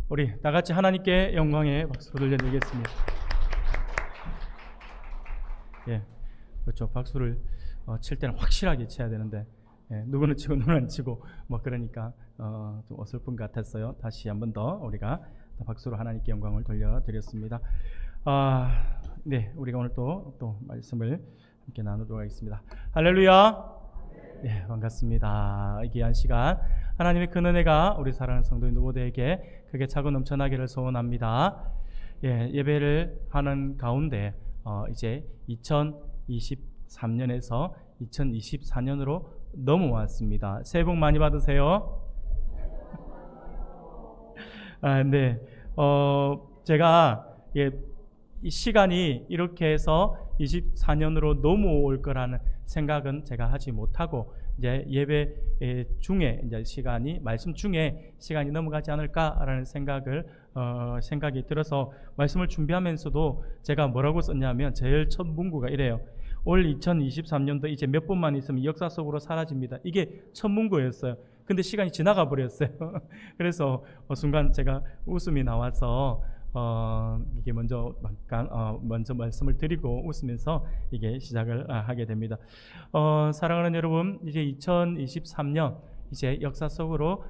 우리 다 같이 하나님께 영광의 박수를 올려드리겠습니다. 예, 그렇죠. 박수를 칠 때는 확실하게 쳐야 되는데, 누구는 치고 누구는 안 치고 뭐 그러니까 좀 어설픈 것 같았어요. 다시 한번 더 우리가 박수로 하나님께 영광을 돌려드렸습니다. 네, 우리가 오늘 또 말씀을 함께 나누도록 하겠습니다. 할렐루야. 네, 반갑습니다. 이 귀한 시간 하나님의 큰 은혜가 우리 사랑하는 성도인 모두에게 크게 차고 넘쳐나기를 소원합니다. 예배를 하는 가운데 이제 2023년에서 2024년으로 넘어왔습니다. 새해 복 많이 받으세요. 네, 제가 이 시간이 이렇게 해서 24년으로 넘어올 거라는 생각은 제가 하지 못하고 이제 예배 중에 이제 말씀 중에 시간이 넘어가지 않을까라는 생각이 들어서 말씀을 준비하면서도 제가 뭐라고 썼냐면 제일 첫 문구가 이래요. 올 2023년도 이제 몇 번만 있으면 역사 속으로 사라집니다. 이게 첫 문구였어요. 근데 시간이 지나가 버렸어요. 그래서 순간 제가 웃음이 나와서 이게 먼저 말씀을 드리고 웃으면서 이게 시작을 하게 됩니다. 사랑하는 여러분, 이제 2023년 이제 역사 속으로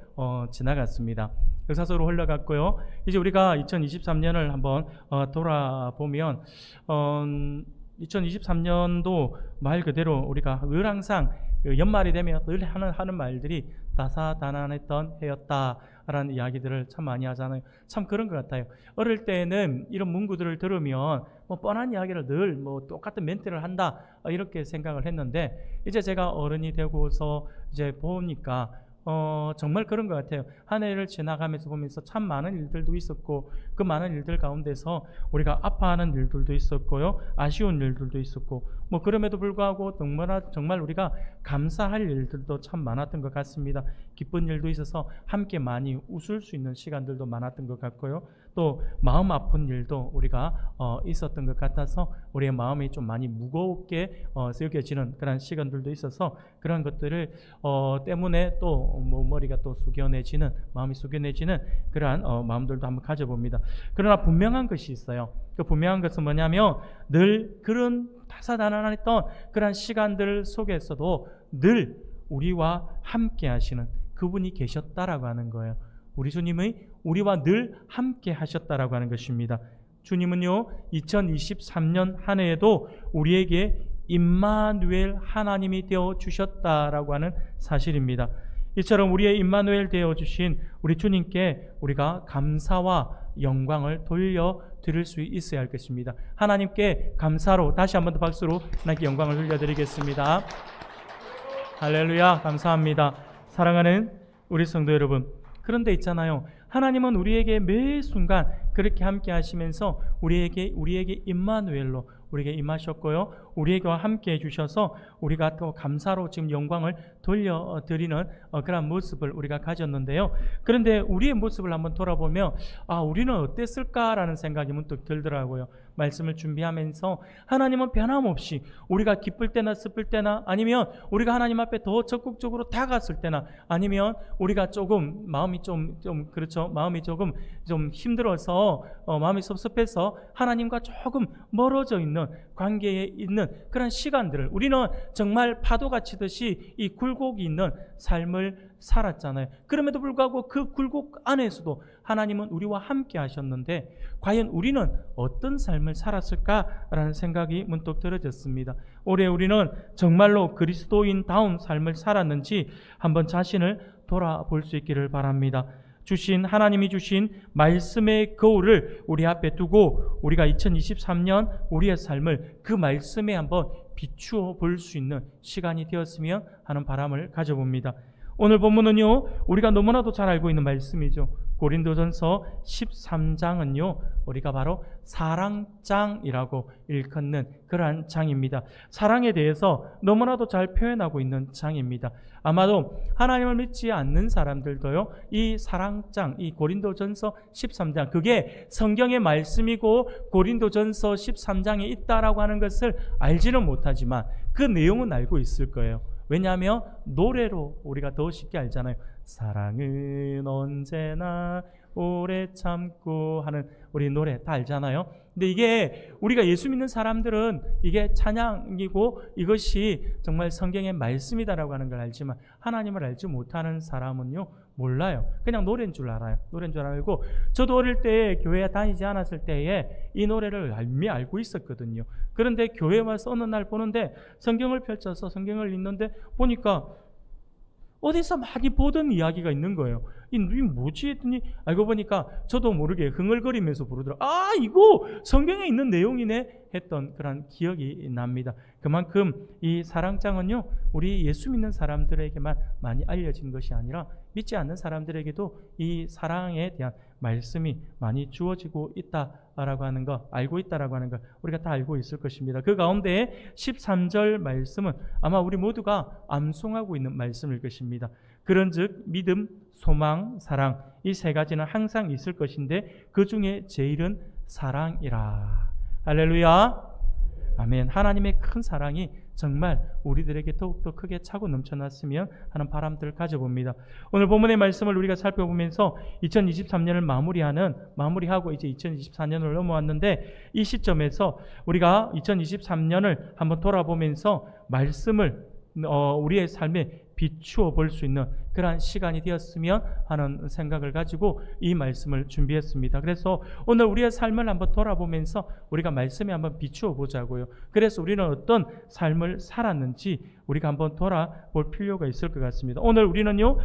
지나갔습니다. 역사 속으로 흘러갔고요. 이제 우리가 2023년을 한번 돌아보면 2023년도 말 그대로 우리가 늘 항상 연말이 되면 늘 하는 말들이 다사다난했던 해였다라는 이야기들을 참 많이 하잖아요. 참 그런 것 같아요. 어릴 때는 이런 문구들을 들으면 뭐 뻔한 이야기를 늘 뭐 똑같은 멘트를 한다 이렇게 생각을 했는데 이제 제가 어른이 되고서 이제 보니까 정말 그런 것 같아요. 한 해를 지나가면서 보면서 참 많은 일들도 있었고 그 많은 일들 가운데서 우리가 아파하는 일들도 있었고요, 아쉬운 일들도 있었고 뭐 그럼에도 불구하고 정말 우리가 감사할 일들도 참 많았던 것 같습니다. 기쁜 일도 있어서 함께 많이 웃을 수 있는 시간들도 많았던 것 같고요, 또 마음 아픈 일도 우리가 있었던 것 같아서 우리의 마음이 좀 많이 무겁게 여겨지는 그런 시간들도 있어서 그런 것들을 때문에 또 뭐 머리가 또 숙연해지는, 마음이 숙연해지는 그러한 마음들도 한번 가져봅니다. 그러나 분명한 것이 있어요. 그 분명한 것은 뭐냐면 늘 그런 다사다난했던 그런 시간들 속에서도 늘 우리와 함께 하시는 그분이 계셨다라고 하는 거예요. 우리 주님이 우리와 늘 함께 하셨다라고 하는 것입니다. 주님은요 2023년 한 해에도 우리에게 임마누엘 하나님이 되어 주셨다라고 하는 사실입니다. 이처럼 우리의 임마누엘 되어 주신 우리 주님께 우리가 감사와 영광을 돌려드릴 수 있어야 할 것입니다. 하나님께 감사로 다시 한번 더 박수로 하나님께 영광을 돌려드리겠습니다. 할렐루야. 감사합니다. 사랑하는 우리 성도 여러분, 그런데 있잖아요, 하나님은 우리에게 매 순간 그렇게 함께 하시면서 우리에게 임마누엘로 우리에게 임하셨고요, 우리에게와 함께 해주셔서 우리가 또 감사로 지금 영광을 돌려드리는 그런 모습을 우리가 가졌는데요. 그런데 우리의 모습을 한번 돌아보면 우리는 어땠을까라는 생각이 문득 들더라고요. 말씀을 준비하면서 하나님은 변함없이 우리가 기쁠 때나 슬플 때나 아니면 우리가 하나님 앞에 더 적극적으로 다가갔을 때나 아니면 우리가 조금 마음이 마음이 조금 힘들어서 마음이 섭섭해서 하나님과 조금 멀어져 있는 관계에 있는 그런 시간들을 우리는 정말 파도가 치듯이 이 굴곡이 있는 삶을 살았잖아요. 그럼에도 불구하고 그 굴곡 안에서도 하나님은 우리와 함께 하셨는데 과연 우리는 어떤 삶을 살았을까라는 생각이 문득 들어졌습니다. 올해 우리는 정말로 그리스도인다운 삶을 살았는지 한번 자신을 돌아볼 수 있기를 바랍니다. 하나님이 주신 말씀의 거울을 우리 앞에 두고 우리가 2023년 우리의 삶을 그 말씀에 한번 비추어 볼 수 있는 시간이 되었으면 하는 바람을 가져봅니다. 오늘 본문은요 우리가 너무나도 잘 알고 있는 말씀이죠. 고린도전서 13장은요 우리가 바로 사랑장이라고 일컫는 그러한 장입니다. 사랑에 대해서 너무나도 잘 표현하고 있는 장입니다. 아마도 하나님을 믿지 않는 사람들도요 이 사랑장, 이 고린도전서 13장 그게 성경의 말씀이고 고린도전서 13장에 있다라고 하는 것을 알지는 못하지만 그 내용은 알고 있을 거예요. 왜냐하면 노래로 우리가 더 쉽게 알잖아요. 사랑은 언제나 오래 참고 하는 우리 노래 다 알잖아요. 근데 이게 우리가 예수 믿는 사람들은 이게 찬양이고 이것이 정말 성경의 말씀이다라고 하는 걸 알지만 하나님을 알지 못하는 사람은요 몰라요. 그냥 노래인 줄 알아요. 노래인 줄 알고 저도 어릴 때 교회에 다니지 않았을 때에 이 노래를 이미 알고 있었거든요. 그런데 교회 와서 어느 날 보는데 성경을 펼쳐서 성경을 읽는데 보니까 어디서 많이 보던 이야기가 있는 거예요. 이 뭐지 했더니 알고 보니까 저도 모르게 흥얼거리면서 부르더라고요. 아, 이거 성경에 있는 내용이네 했던 그런 기억이 납니다. 그만큼 이 사랑장은요 우리 예수 믿는 사람들에게만 많이 알려진 것이 아니라 믿지 않는 사람들에게도 이 사랑에 대한 말씀이 많이 주어지고 있다라고 하는 거, 알고 있다라고 하는 거 우리가 다 알고 있을 것입니다. 그 가운데 13절 말씀은 아마 우리 모두가 암송하고 있는 말씀일 것입니다. 그런즉 믿음, 소망, 사랑 이 세 가지는 항상 있을 것인데 그 중에 제일은 사랑이라. 할렐루야. 아멘. 하나님의 큰 사랑이 정말 우리들에게 더욱더 크게 차고 넘쳐났으면 하는 바람들을 가져봅니다. 오늘 본문의 말씀을 우리가 살펴보면서 2023년을 마무리하고 이제 2024년을 넘어왔는데 이 시점에서 우리가 2023년을 한번 돌아보면서 말씀을 우리의 삶에 비추어 볼 수 있는 그러한 시간이 되었으면 하는 생각을 가지고 이 말씀을 준비했습니다. 그래서 오늘 우리의 삶을 한번 돌아보면서 우리가 말씀에 한번 비추어 보자고요. 그래서 우리는 어떤 삶을 살았는지 우리가 한번 돌아볼 필요가 있을 것 같습니다. 오늘 우리는요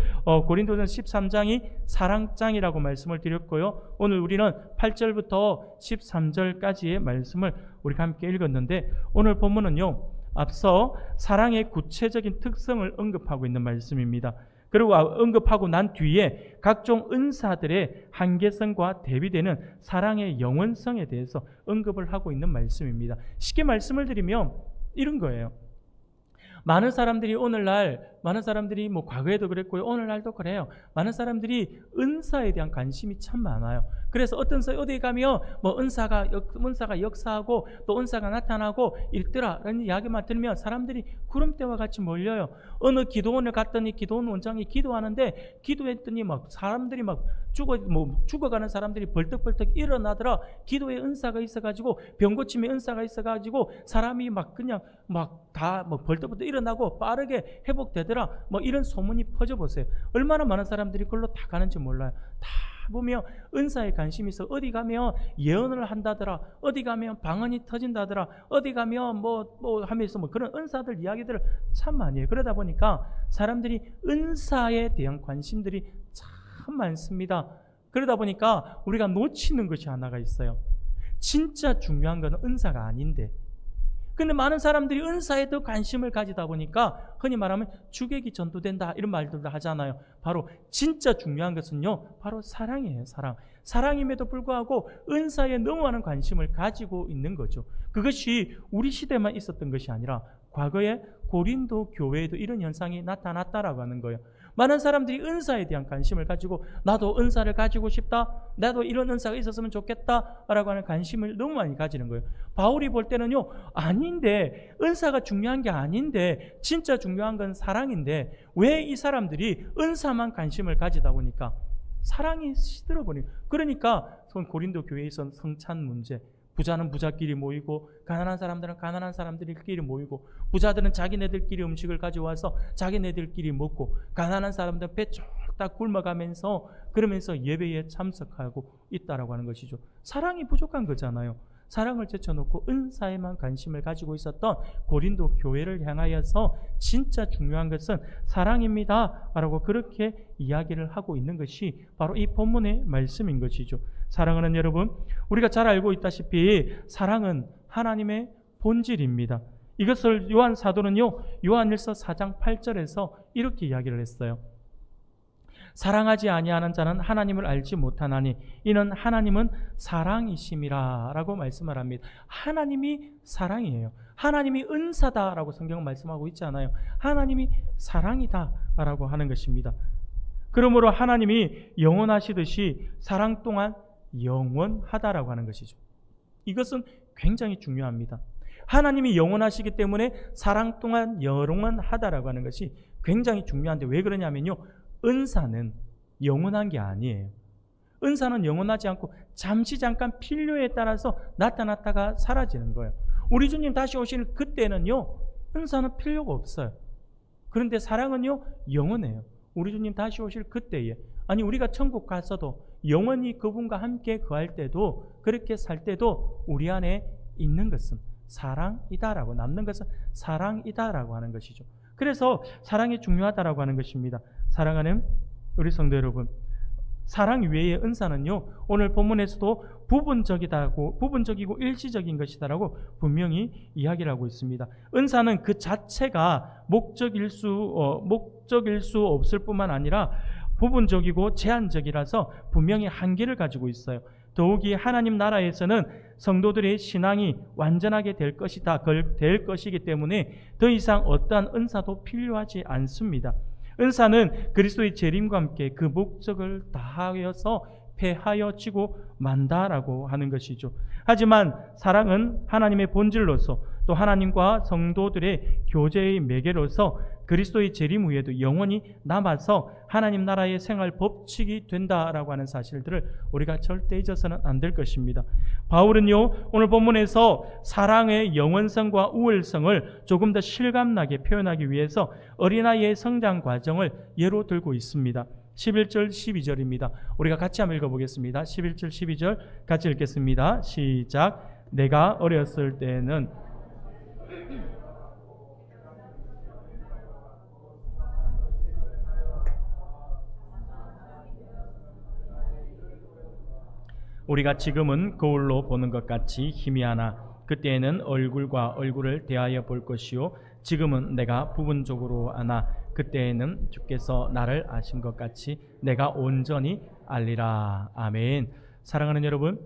고린도전 13장이 사랑장이라고 말씀을 드렸고요. 오늘 우리는 8절부터 13절까지의 말씀을 우리가 함께 읽었는데 오늘 본문은요 앞서 사랑의 구체적인 특성을 언급하고 있는 말씀입니다. 그리고 언급하고 난 뒤에 각종 은사들의 한계성과 대비되는 사랑의 영원성에 대해서 언급을 하고 있는 말씀입니다. 쉽게 말씀을 드리면 이런 거예요. 많은 사람들이 뭐 과거에도 그랬고요. 오늘날도 그래요. 많은 사람들이 은사에 대한 관심이 참 많아요. 그래서 어디 가면 뭐 은사가 역사하고 또 은사가 나타나고 있더라라는 이야기만 들으면 사람들이 구름대와 같이 몰려요. 어느 기도원을 갔더니 기도원 원장이 기도하는데 기도했더니 막 사람들이 막 죽어가는 사람들이 벌떡벌떡 일어나더라. 기도에 은사가 있어가지고 병 고침에 은사가 있어가지고 사람이 막 그냥 다 벌떡벌떡 일어나고 빠르게 회복되더라. 뭐 이런 소문이 퍼져 보세요. 얼마나 많은 사람들이 그걸로 다 가는지 몰라요. 다 보면 은사에 관심이 있어. 어디 가면 예언을 한다더라. 어디 가면 방언이 터진다더라. 어디 가면 뭐 하면서 그런 은사들 이야기들을 참 많이 해요. 그러다 보니까 사람들이 은사에 대한 관심들이 참 많습니다. 그러다 보니까 우리가 놓치는 것이 하나가 있어요. 진짜 중요한 건 은사가 아닌데 근데 많은 사람들이 은사에 더 관심을 가지다 보니까 흔히 말하면 주객이 전도된다 이런 말들도 하잖아요. 바로 진짜 중요한 것은요 바로 사랑이에요. 사랑임에도 불구하고 은사에 너무 많은 관심을 가지고 있는 거죠. 그것이 우리 시대만 있었던 것이 아니라 과거에 고린도 교회에도 이런 현상이 나타났다라고 하는 거예요. 많은 사람들이 은사에 대한 관심을 가지고 나도 은사를 가지고 싶다. 나도 이런 은사가 있었으면 좋겠다 라고 하는 관심을 너무 많이 가지는 거예요. 바울이 볼 때는요 아닌데 은사가 중요한 게 아닌데 진짜 중요한 건 사랑인데 왜 이 사람들이 은사만 관심을 가지다 보니까 사랑이 시들어버리는 거예요. 그러니까 고린도 교회에 있었던 성찬 문제 부자는 부자끼리 모이고 가난한 사람들은 가난한 사람들끼리 모이고 부자들은 자기네들끼리 음식을 가져와서 자기네들끼리 먹고 가난한 사람들은 배 쫄딱 굶어가면서 그러면서 예배에 참석하고 있다라고 하는 것이죠. 사랑이 부족한 거잖아요. 사랑을 제쳐놓고 은사에만 관심을 가지고 있었던 고린도 교회를 향하여서 진짜 중요한 것은 사랑입니다 라고 그렇게 이야기를 하고 있는 것이 바로 이 본문의 말씀인 것이죠. 사랑하는 여러분, 우리가 잘 알고 있다시피 사랑은 하나님의 본질입니다. 이것을 요한 사도는요 요한일서 4장 8절에서 이렇게 이야기를 했어요. 사랑하지 아니하는 자는 하나님을 알지 못하나니 이는 하나님은 사랑이심이라 라고 말씀을 합니다. 하나님이 사랑이에요. 하나님이 은사다라고 성경은 말씀하고 있잖아요. 하나님이 사랑이다 라고 하는 것입니다. 그러므로 하나님이 영원하시듯이 사랑 또한 영원하다라고 하는 것이죠. 이것은 굉장히 중요합니다. 하나님이 영원하시기 때문에 사랑 또한 영원하다라고 하는 것이 굉장히 중요한데 왜 그러냐면요 은사는 영원한 게 아니에요. 은사는 영원하지 않고 잠시 잠깐 필요에 따라서 나타났다가 사라지는 거예요. 우리 주님 다시 오시는 그때는요, 은사는 필요가 없어요. 그런데 사랑은요, 영원해요. 우리 주님 다시 오실 그때에, 아니 우리가 천국 갔어도 영원히 그분과 함께 거할 때도, 그렇게 살 때도 우리 안에 있는 것은 사랑이다라고, 남는 것은 사랑이다라고 하는 것이죠. 그래서 사랑이 중요하다라고 하는 것입니다. 사랑하는 우리 성도 여러분, 사랑 외의 은사는요, 오늘 본문에서도 부분적이고 일시적인 것이다라고 분명히 이야기를 하고 있습니다. 은사는 그 자체가 목적일 수 없을 뿐만 아니라 부분적이고 제한적이라서 분명히 한계를 가지고 있어요. 더욱이 하나님 나라에서는 성도들의 신앙이 완전하게 될 것이기 때문에 더 이상 어떠한 은사도 필요하지 않습니다. 은사는 그리스도의 재림과 함께 그 목적을 다하여서 폐하여지고 만다라고 하는 것이죠. 하지만 사랑은 하나님의 본질로서, 또 하나님과 성도들의 교제의 매개로서 그리스도의 재림 후에도 영원히 남아서 하나님 나라의 생활 법칙이 된다라고 하는 사실들을 우리가 절대 잊어서는 안 될 것입니다. 바울은요, 오늘 본문에서 사랑의 영원성과 우월성을 조금 더 실감나게 표현하기 위해서 어린아이의 성장 과정을 예로 들고 있습니다. 11절 12절입니다. 우리가 같이 한번 읽어보겠습니다. 11절 12절 같이 읽겠습니다. 시작. 내가 어렸을 때는 우리가 지금은 거울로 보는 것 같이 희미하나 그때에는 얼굴과 얼굴을 대하여 볼 것이요 지금은 내가 부분적으로 아나 그때에는 주께서 나를 아신 것 같이 내가 온전히 알리라. 아멘. 사랑하는 여러분,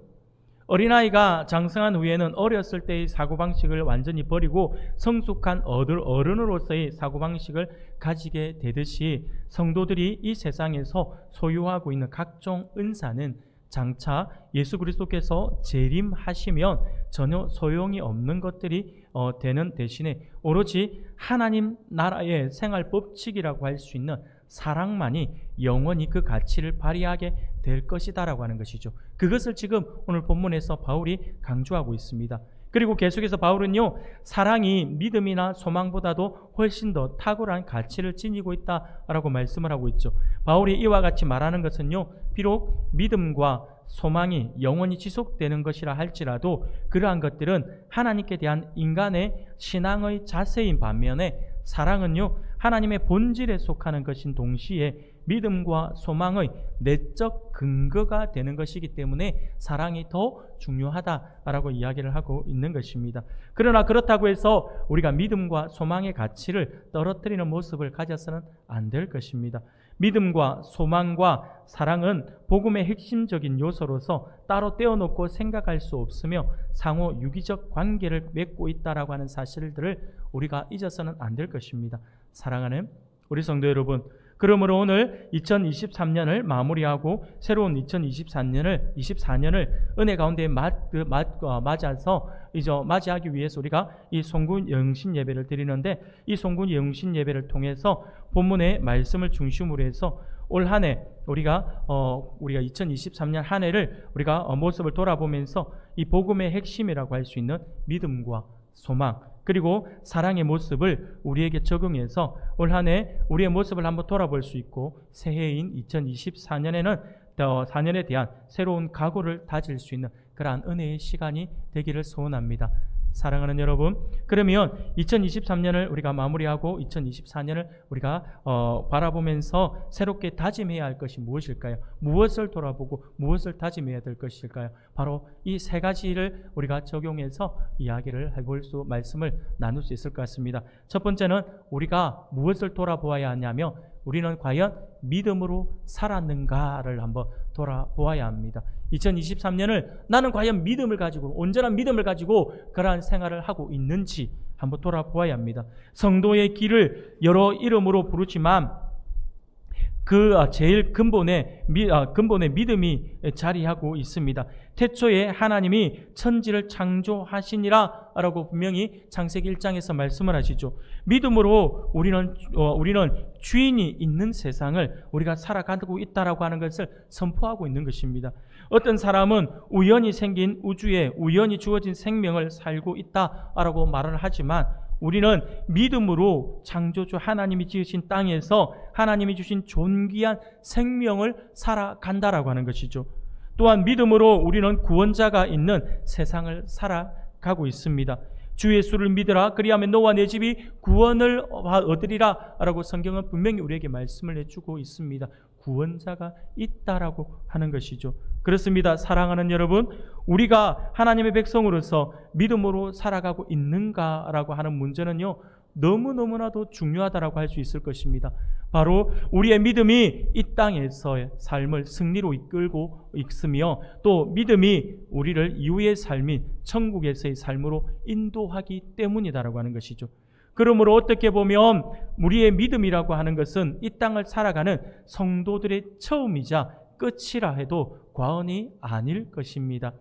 어린아이가 장성한 후에는 어렸을 때의 사고방식을 완전히 버리고 성숙한 어른으로서의 사고방식을 가지게 되듯이 성도들이 이 세상에서 소유하고 있는 각종 은사는 장차 예수 그리스도께서 재림하시면 전혀 소용이 없는 것들이 되는 대신에 오로지 하나님 나라의 생활 법칙이라고 할 수 있는 사랑만이 영원히 그 가치를 발휘하게 될 것이다라고 하는 것이죠. 그것을 지금 오늘 본문에서 바울이 강조하고 있습니다. 그리고 계속해서 바울은요, 사랑이 믿음이나 소망보다도 훨씬 더 탁월한 가치를 지니고 있다라고 말씀을 하고 있죠. 바울이 이와 같이 말하는 것은요, 비록 믿음과 소망이 영원히 지속되는 것이라 할지라도 그러한 것들은 하나님께 대한 인간의 신앙의 자세인 반면에 사랑은요, 하나님의 본질에 속하는 것인 동시에 믿음과 소망의 내적 근거가 되는 것이기 때문에 사랑이 더 중요하다라고 이야기를 하고 있는 것입니다. 그러나 그렇다고 해서 우리가 믿음과 소망의 가치를 떨어뜨리는 모습을 가져서는 안 될 것입니다. 믿음과 소망과 사랑은 복음의 핵심적인 요소로서 따로 떼어놓고 생각할 수 없으며 상호 유기적 관계를 맺고 있다라고 하는 사실들을 우리가 잊어서는 안 될 것입니다. 사랑하는 우리 성도 여러분, 그러므로 오늘 2023년을 마무리하고 새로운 2024년을 은혜 가운데 맞아서 이제 맞이하기 위해서 우리가 이 송구 영신 예배를 드리는데, 이 송구 영신 예배를 통해서 본문의 말씀을 중심으로 해서 올 한 해 우리가 2023년 한 해를 우리가 모습을 돌아보면서 이 복음의 핵심이라고 할 수 있는 믿음과 소망 그리고 사랑의 모습을 우리에게 적용해서 올 한 해 우리의 모습을 한번 돌아볼 수 있고 새해인 2024년에는 4년에 대한 새로운 각오를 다질 수 있는 그러한 은혜의 시간이 되기를 소원합니다. 사랑하는 여러분, 그러면 2023년을 우리가 마무리하고 2024년을 우리가 바라보면서 새롭게 다짐해야 할 것이 무엇일까요? 무엇을 돌아보고 무엇을 다짐해야 될 것일까요? 바로 이 세 가지를 우리가 적용해서 이야기를 해볼 말씀을 나눌 수 있을 것 같습니다. 첫 번째는 우리가 무엇을 돌아보아야 하냐면 우리는 과연 믿음으로 살았는가를 한번 돌아보아야 합니다. 2023년을 나는 과연 믿음을 가지고, 온전한 믿음을 가지고 그러한 생활을 하고 있는지 한번 돌아보아야 합니다. 성도의 길을 여러 이름으로 부르지만 그 제일 근본의 믿음이 자리하고 있습니다. 태초에 하나님이 천지를 창조하시니라 라고 분명히 창세기 1장에서 말씀을 하시죠. 믿음으로 우리는 주인이 있는 세상을 우리가 살아가고 있다라고 하는 것을 선포하고 있는 것입니다. 어떤 사람은 우연히 생긴 우주에 우연히 주어진 생명을 살고 있다라고 말을 하지만, 우리는 믿음으로 창조주 하나님이 지으신 땅에서 하나님이 주신 존귀한 생명을 살아간다라고 하는 것이죠. 또한 믿음으로 우리는 구원자가 있는 세상을 살아가고 있습니다. 주 예수를 믿으라 그리하면 너와 내 집이 구원을 얻으리라 라고 성경은 분명히 우리에게 말씀을 해주고 있습니다. 구원자가 있다라고 하는 것이죠. 그렇습니다. 사랑하는 여러분, 우리가 하나님의 백성으로서 믿음으로 살아가고 있는가라고 하는 문제는요, 너무너무나도 중요하다라고 할 수 있을 것입니다. 바로 우리의 믿음이 이 땅에서의 삶을 승리로 이끌고 있으며, 또 믿음이 우리를 이후의 삶인 천국에서의 삶으로 인도하기 때문이다라고 하는 것이죠. 그러므로 어떻게 보면 우리의 믿음이라고 하는 것은 이 땅을 살아가는 성도들의 처음이자 끝이라 해도 과언이 아닐 것입니다.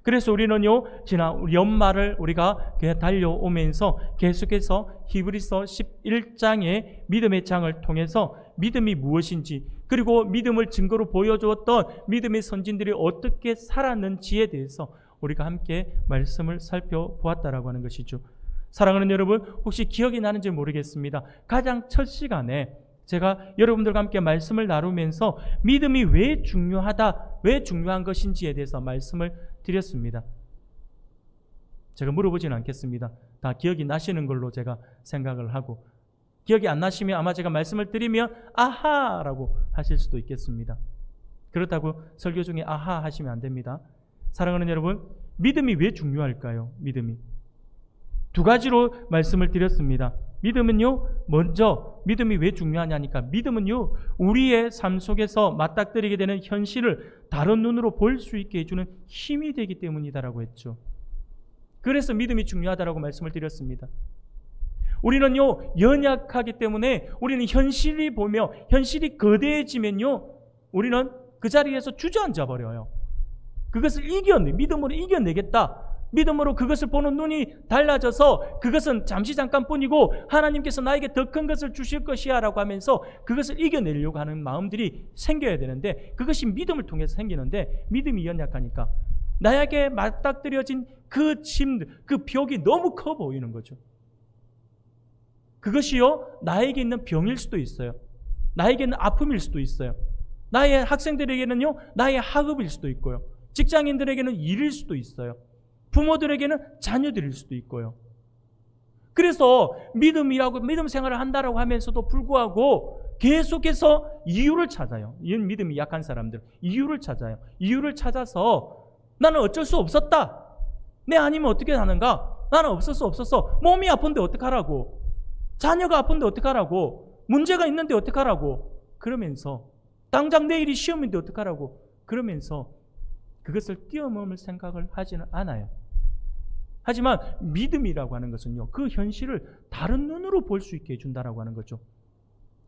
그래서 우리는요, 지난 연말을 우리가 달려오면서 계속해서 히브리서 11장의 믿음의 장을 통해서 믿음이 무엇인지, 그리고 믿음을 증거로 보여주었던 믿음의 선진들이 어떻게 살았는지에 대해서 우리가 함께 말씀을 살펴보았다라고 하는 것이죠. 사랑하는 여러분, 혹시 기억이 나는지 모르겠습니다. 가장 첫 시간에 제가 여러분들과 함께 말씀을 나누면서 믿음이 왜 중요한 것인지에 대해서 말씀을 드렸습니다. 제가 물어보지는 않겠습니다. 다 기억이 나시는 걸로 제가 생각을 하고, 기억이 안 나시면 아마 제가 말씀을 드리면 아하라고 하실 수도 있겠습니다. 그렇다고 설교 중에 아하 하시면 안 됩니다. 사랑하는 여러분, 믿음이 왜 중요할까요? 믿음이 두 가지로 말씀을 드렸습니다. 믿음은요, 먼저 믿음이 왜 중요하냐니까, 믿음은요, 우리의 삶 속에서 맞닥뜨리게 되는 현실을 다른 눈으로 볼 수 있게 해주는 힘이 되기 때문이다라고 했죠. 그래서 믿음이 중요하다라고 말씀을 드렸습니다. 우리는요, 연약하기 때문에 우리는 현실이 보며 현실이 거대해지면요, 우리는 그 자리에서 주저앉아 버려요. 그것을 믿음으로 이겨내겠다. 믿음으로 그것을 보는 눈이 달라져서 그것은 잠시 잠깐뿐이고 하나님께서 나에게 더 큰 것을 주실 것이야 라고 하면서 그것을 이겨내려고 하는 마음들이 생겨야 되는데, 그것이 믿음을 통해서 생기는데, 믿음이 연약하니까 나에게 맞닥뜨려진 그 짐, 그 벽이 너무 커 보이는 거죠. 그것이요, 나에게 있는 병일 수도 있어요. 나에게 있는 아픔일 수도 있어요. 나의 학생들에게는요, 나의 학업일 수도 있고요. 직장인들에게는 일일 수도 있어요. 부모들에게는 자녀들일 수도 있고요. 그래서 믿음 생활을 한다라고 하면서도 불구하고 계속해서 이유를 찾아요. 이런 믿음이 약한 사람들, 이유를 찾아요. 이유를 찾아서 나는 어쩔 수 없었다. 내 아니면 어떻게 하는가? 나는 없었어. 몸이 아픈데 어떡하라고? 자녀가 아픈데 어떡하라고? 문제가 있는데 어떡하라고? 그러면서 당장 내일이 시험인데 어떡하라고? 그러면서 그것을 뛰어넘을 생각을 하지는 않아요. 하지만 믿음이라고 하는 것은요, 그 현실을 다른 눈으로 볼 수 있게 해준다라고 하는 거죠.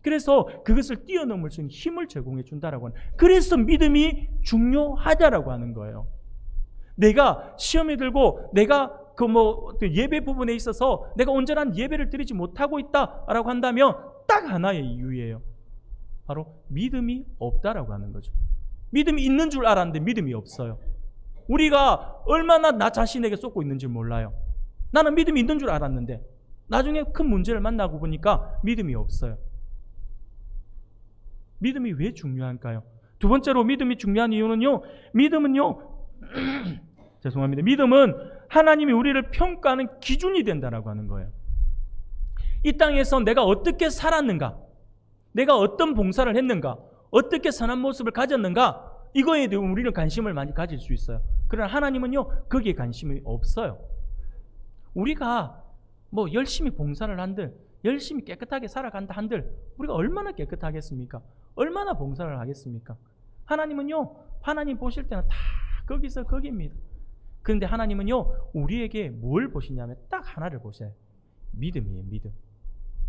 그래서 그것을 뛰어넘을 수 있는 힘을 제공해 준다라고 하는, 그래서 믿음이 중요하다라고 하는 거예요. 내가 시험에 들고 내가 예배 부분에 있어서 내가 온전한 예배를 드리지 못하고 있다라고 한다면 딱 하나의 이유예요. 바로 믿음이 없다라고 하는 거죠. 믿음이 있는 줄 알았는데 믿음이 없어요. 우리가 얼마나 나 자신에게 쏟고 있는지 몰라요. 나는 믿음이 있는 줄 알았는데 나중에 큰 문제를 만나고 보니까 믿음이 없어요. 믿음이 왜 중요할까요? 두 번째로 믿음이 중요한 이유는요, 믿음은요 죄송합니다. 믿음은 하나님이 우리를 평가하는 기준이 된다라고 하는 거예요. 이 땅에서 내가 어떻게 살았는가, 내가 어떤 봉사를 했는가, 어떻게 선한 모습을 가졌는가, 이거에 대해 우리는 관심을 많이 가질 수 있어요. 그러나 하나님은요, 거기에 관심이 없어요. 우리가 열심히 봉사를 한들, 열심히 깨끗하게 살아간다 한들 우리가 얼마나 깨끗하겠습니까? 얼마나 봉사를 하겠습니까? 하나님은요, 하나님 보실 때는 다 거기서 거기입니다. 그런데 하나님은요, 우리에게 뭘 보시냐면 딱 하나를 보세요. 믿음이에요. 믿음.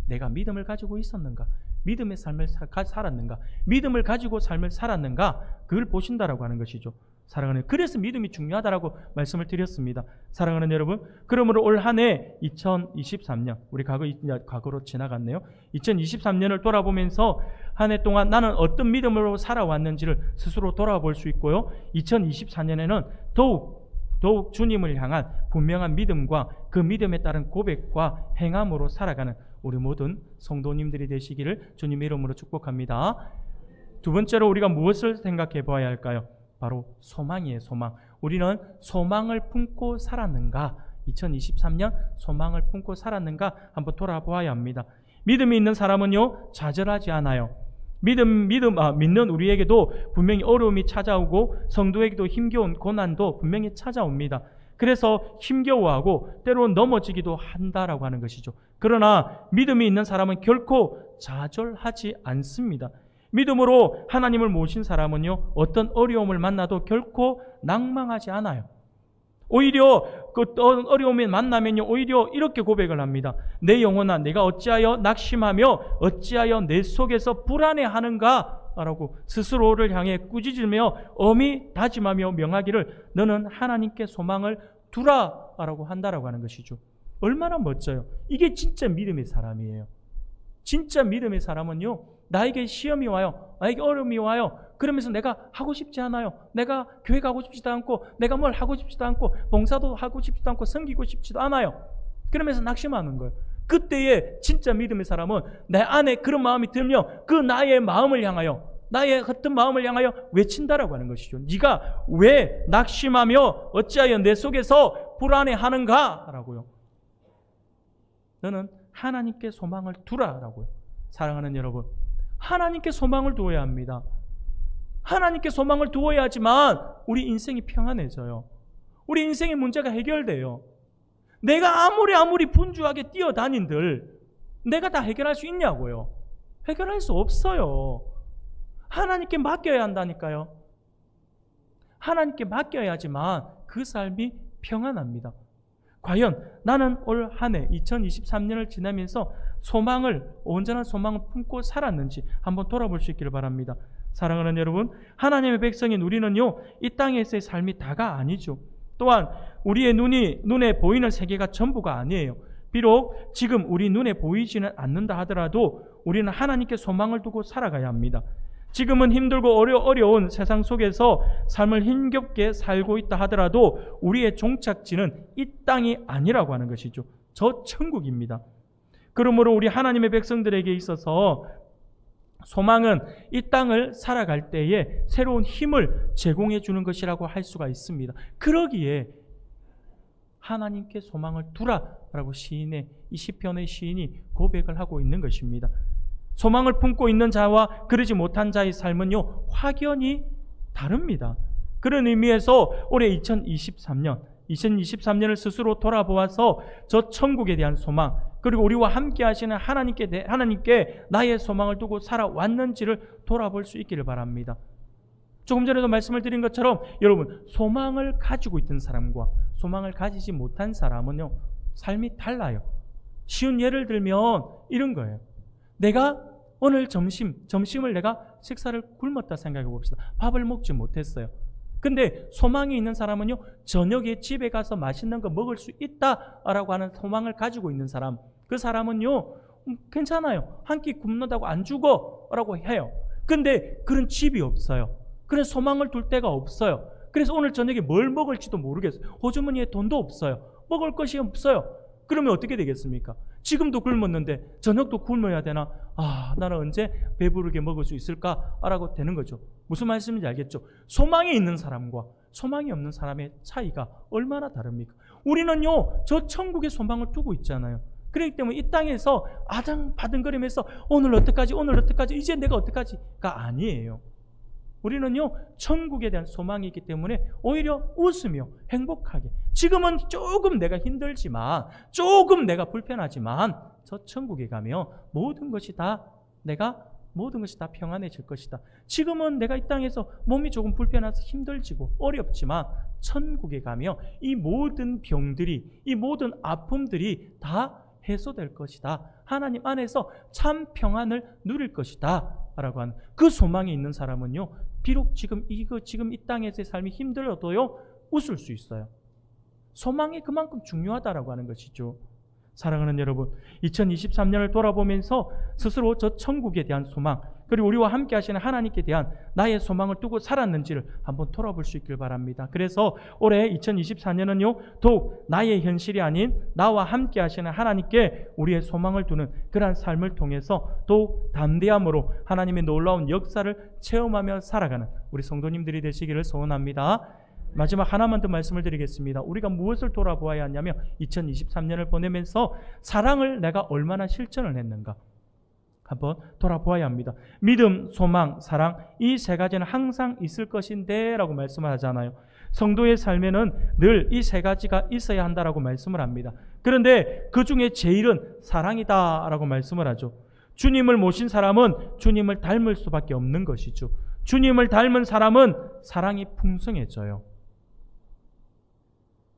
내가 믿음을 가지고 있었는가? 믿음의 삶을 살았는가, 믿음을 가지고 삶을 살았는가, 그걸 보신다라고 하는 것이죠. 사랑하는, 그래서 믿음이 중요하다라고 말씀을 드렸습니다. 사랑하는 여러분, 그러므로 올 한 해 2023년, 우리 과거로 지나갔네요. 2023년을 돌아보면서 한 해 동안 나는 어떤 믿음으로 살아왔는지를 스스로 돌아볼 수 있고요. 2024년에는 더욱 주님을 향한 분명한 믿음과 그 믿음에 따른 고백과 행함으로 살아가는 우리 모든 성도님들이 되시기를 주님의 이름으로 축복합니다. 두 번째로 우리가 무엇을 생각해 봐야 할까요? 바로 소망이에요. 소망. 우리는 소망을 품고 살았는가? 2023년 소망을 품고 살았는가? 한번 돌아보아야 합니다. 믿음이 있는 사람은요, 좌절하지 않아요. 믿는 우리에게도 분명히 어려움이 찾아오고 성도에게도 힘겨운 고난도 분명히 찾아옵니다. 그래서 힘겨워하고 때로는 넘어지기도 한다라고 하는 것이죠. 그러나 믿음이 있는 사람은 결코 좌절하지 않습니다. 믿음으로 하나님을 모신 사람은요, 어떤 어려움을 만나도 결코 낭망하지 않아요. 오히려 그 어려움을 만나면요, 오히려 이렇게 고백을 합니다. 내 영혼아, 내가 어찌하여 낙심하며 어찌하여 내 속에서 불안해하는가? 라고 스스로를 향해 꾸짖으며 엄히 다짐하며 명하기를 너는 하나님께 소망을 두라 라고 한다라고 하는 것이죠. 얼마나 멋져요. 이게 진짜 믿음의 사람이에요. 진짜 믿음의 사람은요, 나에게 시험이 와요, 나에게 어려움이 와요. 그러면서 내가 하고 싶지 않아요. 내가 교회 가고 싶지도 않고, 내가 뭘 하고 싶지도 않고, 봉사도 하고 싶지도 않고, 섬기고 싶지도 않아요. 그러면서 낙심하는 거예요. 그때에 진짜 믿음의 사람은 내 안에 그런 마음이 들면 그 나의 마음을 향하여, 나의 같은 마음을 향하여 외친다라고 하는 것이죠. 네가 왜 낙심하며 어찌하여 내 속에서 불안해하는가? 라고요. 너는 하나님께 소망을 두라라고요. 사랑하는 여러분, 하나님께 소망을 두어야 합니다. 하나님께 소망을 두어야지만 우리 인생이 평안해져요. 우리 인생의 문제가 해결돼요. 내가 아무리 분주하게 뛰어다닌들 내가 다 해결할 수 있냐고요. 해결할 수 없어요. 하나님께 맡겨야 한다니까요. 하나님께 맡겨야지만 그 삶이 평안합니다. 과연 나는 올 한 해 2023년을 지나면서 온전한 소망을 품고 살았는지 한번 돌아볼 수 있기를 바랍니다. 사랑하는 여러분, 하나님의 백성인 우리는요, 이 땅에서의 삶이 다가 아니죠. 또한 우리의 눈에 보이는 세계가 전부가 아니에요. 비록 지금 우리 눈에 보이지는 않는다 하더라도 우리는 하나님께 소망을 두고 살아가야 합니다. 지금은 힘들고 어려운 세상 속에서 삶을 힘겹게 살고 있다 하더라도 우리의 종착지는 이 땅이 아니라고 하는 것이죠. 저 천국입니다. 그러므로 우리 하나님의 백성들에게 있어서 소망은 이 땅을 살아갈 때에 새로운 힘을 제공해 주는 것이라고 할 수가 있습니다. 그러기에 하나님께 소망을 두라라고 이 시편의 시인이 고백을 하고 있는 것입니다. 소망을 품고 있는 자와 그러지 못한 자의 삶은요, 확연히 다릅니다. 그런 의미에서 올해 2023년을 스스로 돌아보아서 저 천국에 대한 소망, 그리고 우리와 함께 하시는 하나님께 나의 소망을 두고 살아왔는지를 돌아볼 수 있기를 바랍니다. 조금 전에도 말씀을 드린 것처럼 여러분, 소망을 가지고 있던 사람과 소망을 가지지 못한 사람은요, 삶이 달라요. 쉬운 예를 들면 이런 거예요. 내가 오늘 점심을 내가 식사를 굶었다 생각해 봅시다. 밥을 먹지 못했어요. 근데 소망이 있는 사람은요, 저녁에 집에 가서 맛있는 거 먹을 수 있다라고 하는 소망을 가지고 있는 사람, 그 사람은요, 괜찮아요. 한 끼 굶는다고 안 죽어라고 해요. 근데 그런 집이 없어요. 그래서 소망을 둘 데가 없어요. 그래서 오늘 저녁에 뭘 먹을지도 모르겠어요. 호주머니에 돈도 없어요. 먹을 것이 없어요. 그러면 어떻게 되겠습니까? 지금도 굶었는데 저녁도 굶어야 되나? 나는 언제 배부르게 먹을 수 있을까? 라고 되는 거죠. 무슨 말씀인지 알겠죠? 소망이 있는 사람과 소망이 없는 사람의 차이가 얼마나 다릅니까? 우리는요, 저 천국의 소망을 두고 있잖아요. 그렇기 때문에 이 땅에서 아등바등거리면서 오늘 어떡하지? 이제 내가 어떡하지가 아니에요. 우리는요, 천국에 대한 소망이 있기 때문에 오히려 웃으며 행복하게, 지금은 조금 내가 힘들지만, 조금 내가 불편하지만 저 천국에 가면 모든 것이 다 평안해질 것이다. 지금은 내가 이 땅에서 몸이 조금 불편해서 힘들지고 어렵지만 천국에 가면 이 모든 병들이, 이 모든 아픔들이 다 해소될 것이다. 하나님 안에서 참 평안을 누릴 것이다. 라고 하는 그 소망이 있는 사람은요, 비록 지금 이 땅에서의 삶이 힘들어도요, 웃을 수 있어요. 소망이 그만큼 중요하다라고 하는 것이죠. 사랑하는 여러분, 2023년을 돌아보면서 스스로 저 천국에 대한 소망, 그리고 우리와 함께 하시는 하나님께 대한 나의 소망을 두고 살았는지를 한번 돌아볼 수 있길 바랍니다. 그래서 올해 2024년은요, 더욱 나의 현실이 아닌 나와 함께 하시는 하나님께 우리의 소망을 두는 그러한 삶을 통해서 더욱 담대함으로 하나님의 놀라운 역사를 체험하며 살아가는 우리 성도님들이 되시기를 소원합니다. 마지막 하나만 더 말씀을 드리겠습니다. 우리가 무엇을 돌아보아야 하냐면 2023년을 보내면서 사랑을 내가 얼마나 실천을 했는가 한번 돌아보아야 합니다. 믿음, 소망, 사랑, 이 세 가지는 항상 있을 것인데 라고 말씀을 하잖아요. 성도의 삶에는 늘 이 세 가지가 있어야 한다라고 말씀을 합니다. 그런데 그 중에 제일은 사랑이다 라고 말씀을 하죠. 주님을 모신 사람은 주님을 닮을 수밖에 없는 것이죠. 주님을 닮은 사람은 사랑이 풍성해져요.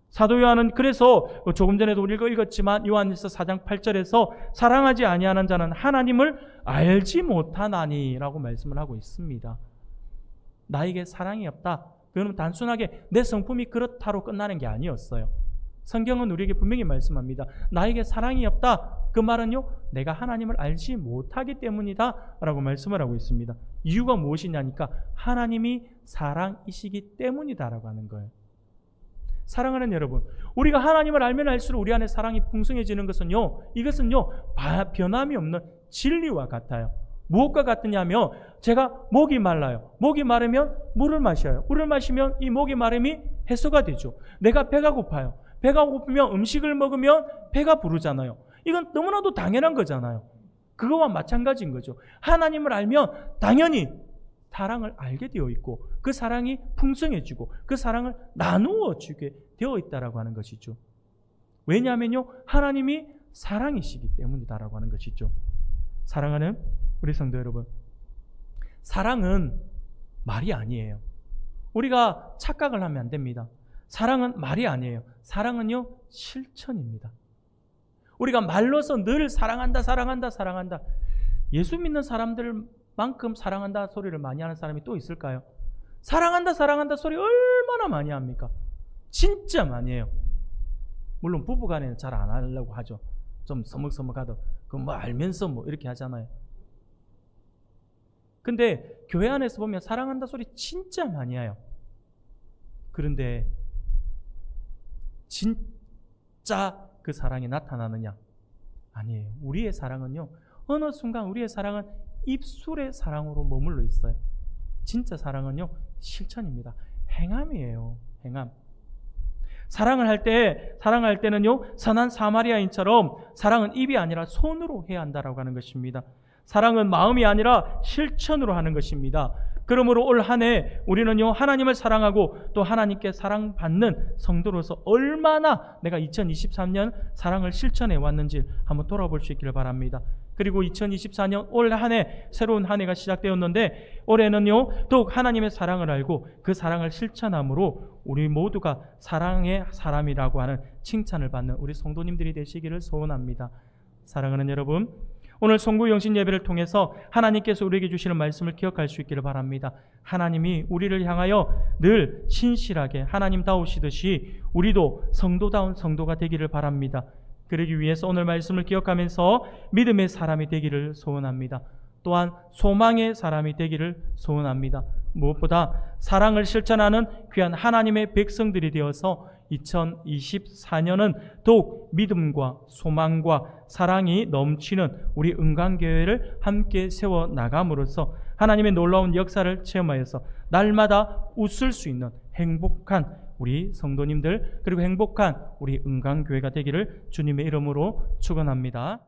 사도 요한은 그래서 조금 전에도 우리가 읽었지만 요한일서 4장 8절에서 사랑하지 아니하는 자는 하나님을 알지 못하나니라고 말씀을 하고 있습니다. 나에게 사랑이 없다. 그러면 단순하게 내 성품이 그렇다로 끝나는 게 아니었어요. 성경은 우리에게 분명히 말씀합니다. 나에게 사랑이 없다. 그 말은요, 내가 하나님을 알지 못하기 때문이다 라고 말씀을 하고 있습니다. 이유가 무엇이냐니까 하나님이 사랑이시기 때문이다 라고 하는 거예요. 사랑하는 여러분, 우리가 하나님을 알면 알수록 우리 안에 사랑이 풍성해지는 것은요, 이것은요, 변함이 없는 진리와 같아요. 무엇과 같으냐면, 제가 목이 말라요. 목이 마르면 물을 마셔요. 물을 마시면 이 목이 마름이 해소가 되죠. 내가 배가 고파요. 배가 고프면 음식을 먹으면 배가 부르잖아요. 이건 너무나도 당연한 거잖아요. 그거와 마찬가지인 거죠. 하나님을 알면 당연히 사랑을 알게 되어 있고 그 사랑이 풍성해지고 그 사랑을 나누어 주게 되어 있다라고 하는 것이죠. 왜냐하면요, 하나님이 사랑이시기 때문이다라고 하는 것이죠. 사랑하는 우리 성도 여러분, 사랑은 말이 아니에요. 우리가 착각을 하면 안 됩니다. 사랑은 말이 아니에요. 사랑은요, 실천입니다. 우리가 말로서 늘 사랑한다, 사랑한다, 사랑한다. 예수 믿는 사람들만큼 사랑한다 소리를 많이 하는 사람이 또 있을까요? 사랑한다, 사랑한다 소리 얼마나 많이 합니까? 진짜 많이 해요. 물론 부부간에는 잘 안 하려고 하죠. 좀 서먹서먹하다. 그 뭐 알면서 뭐 이렇게 하잖아요. 근데 교회 안에서 보면 사랑한다 소리 진짜 많이 해요. 그런데 진짜 그 사랑이 나타나느냐? 아니에요. 우리의 사랑은요, 어느 순간 우리의 사랑은 입술의 사랑으로 머물러 있어요. 진짜 사랑은요, 실천입니다. 행함이에요. 행함. 사랑을 할 때는요, 선한 사마리아인처럼 사랑은 입이 아니라 손으로 해야 한다라고 하는 것입니다. 사랑은 마음이 아니라 실천으로 하는 것입니다. 그러므로 올 한 해 우리는요, 하나님을 사랑하고 또 하나님께 사랑받는 성도로서 얼마나 내가 2023년 사랑을 실천해 왔는지 한번 돌아볼 수 있기를 바랍니다. 그리고 2024년 올 한 해 새로운 한 해가 시작되었는데 올해는요, 더욱 하나님의 사랑을 알고 그 사랑을 실천함으로 우리 모두가 사랑의 사람이라고 하는 칭찬을 받는 우리 성도님들이 되시기를 소원합니다. 사랑하는 여러분, 오늘 송구 영신 예배를 통해서 하나님께서 우리에게 주시는 말씀을 기억할 수 있기를 바랍니다. 하나님이 우리를 향하여 늘 신실하게 하나님다우시듯이 우리도 성도다운 성도가 되기를 바랍니다. 그러기 위해서 오늘 말씀을 기억하면서 믿음의 사람이 되기를 소원합니다. 또한 소망의 사람이 되기를 소원합니다. 무엇보다 사랑을 실천하는 귀한 하나님의 백성들이 되어서 2024년은 더욱 믿음과 소망과 사랑이 넘치는 우리 은강교회를 함께 세워나감으로써 하나님의 놀라운 역사를 체험하여서 날마다 웃을 수 있는 행복한 우리 성도님들, 그리고 행복한 우리 은강교회가 되기를 주님의 이름으로 축원합니다.